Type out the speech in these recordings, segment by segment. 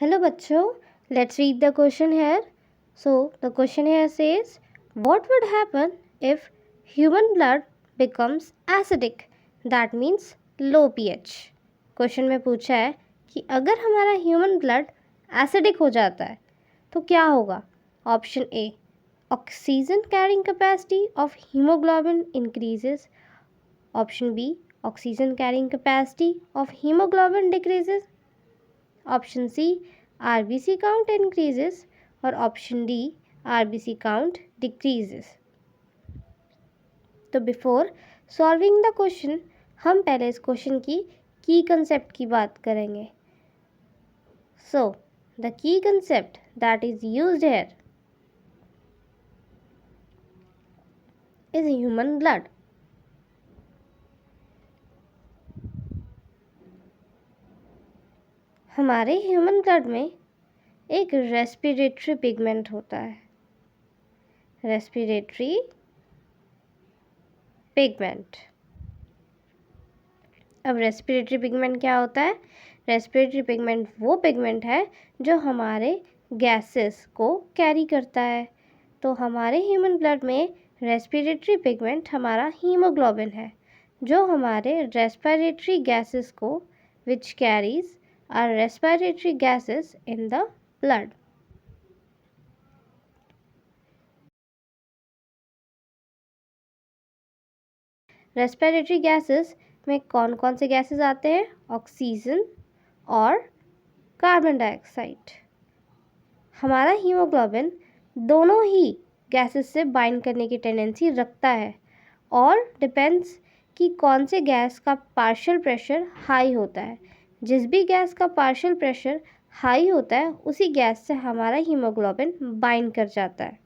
Hello bachcho, let's read the question here. So the question here says, what would happen if human blood becomes acidic? That means low pH. Question में पूछा है कि अगर हमारा human blood acidic हो जाता है तो क्या होगा? Option A, oxygen carrying capacity of haemoglobin increases. Option B, oxygen carrying capacity of haemoglobin decreases. Option C, RBC count increases. और option D, RBC count decreases. तो बिफोर सॉल्विंग द क्वेश्चन हम पहले इस क्वेश्चन की concept की बात करेंगे. So the key concept that is used here is human blood. हमारे ह्यूमन ब्लड में एक रेस्पिरेटरी पिगमेंट होता है. Respiratory pigment. अब रेस्पिरेटरी पिगमेंट क्या होता है? रेस्पिरेटरी पिगमेंट वो पिगमेंट है जो हमारे गैसेस को कैरी करता है. तो हमारे ह्यूमन ब्लड में रेस्पिरेटरी पिगमेंट हमारा हीमोग्लोबिन है जो हमारे रेस्पिरेटरी गैसेस को which carries our respiratory gases in the blood. Respiratory gases में कौन कौन से गैसेस आते हैं? ऑक्सीजन और कार्बन डाइऑक्साइड. हमारा हीमोग्लोबिन दोनों ही गैसेस से बाइंड करने की टेंडेंसी रखता है और डिपेंड्स कि कौन से गैस का पार्शियल प्रेशर हाई होता है. जिस भी गैस का पार्शियल प्रेशर हाई होता है उसी गैस से हमारा हीमोग्लोबिन बाइंड कर जाता है.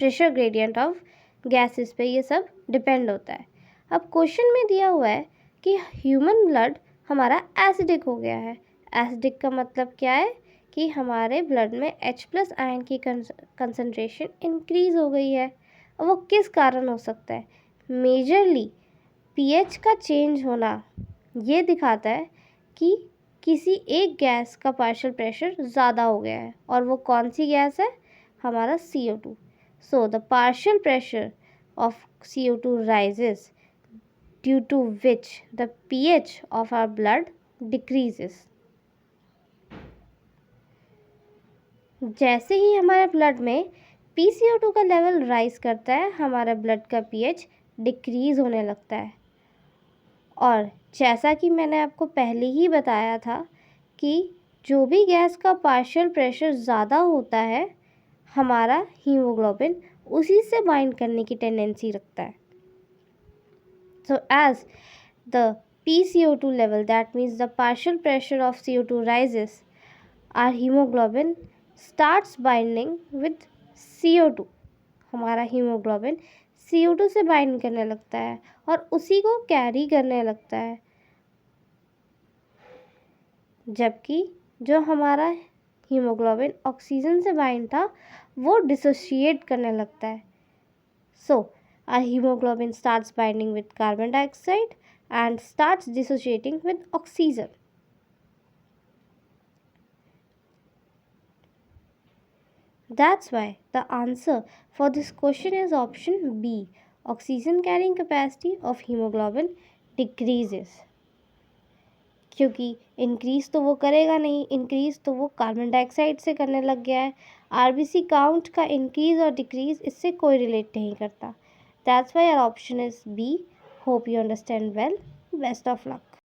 प्रेशर ग्रेडियंट ऑफ गैसेस पे ये सब डिपेंड होता है. अब क्वेश्चन में दिया हुआ है कि ह्यूमन ब्लड हमारा एसिडिक हो गया है. एसिडिक का मतलब क्या है? कि हमारे ब्लड में H+ आयन की कंसंट्रेशन इंक्रीज हो गई है. और वो किस कारण हो सकता है? मेजरली pH का चेंज होना ये दिखाता है कि किसी एक गैस का पार्शियल प्रेशर ज़्यादा हो गया है. और वो कौन सी गैस है? हमारा CO2. So the partial pressure of CO2 rises, due to which the pH of our blood decreases. जैसे ही हमारे ब्लड में PCO2 का लेवल राइज करता है हमारा ब्लड का pH डिक्रीज होने लगता है. और जैसा कि मैंने आपको पहले ही बताया था कि जो भी गैस का पार्शियल प्रेशर ज़्यादा होता है हमारा हीमोग्लोबिन उसी से बाइंड करने की टेंडेंसी रखता है. So as the PCO2 level, that means the partial pressure of CO2 rises, our haemoglobin starts binding with CO2. हमारा हीमोग्लोबिन CO2 से बाइंड करने लगता है और उसी को कैरी करने लगता है. जबकि जो हमारा हीमोग्लोबिन ऑक्सीजन से बाइंड था वो डिसोशिएट करने लगता है. So our haemoglobin starts binding with carbon dioxide and starts dissociating with oxygen. That's why the answer for this question is option B. Oxygen carrying capacity of hemoglobin decreases. क्योंकि increase तो वो करेगा नहीं. Increase तो वो carbon dioxide से करने लग गया है. RBC काउंट का इंक्रीज और डिक्रीज इससे कोई रिलेट नहीं करता. That's why our option is B. Hope you understand well. Best of luck.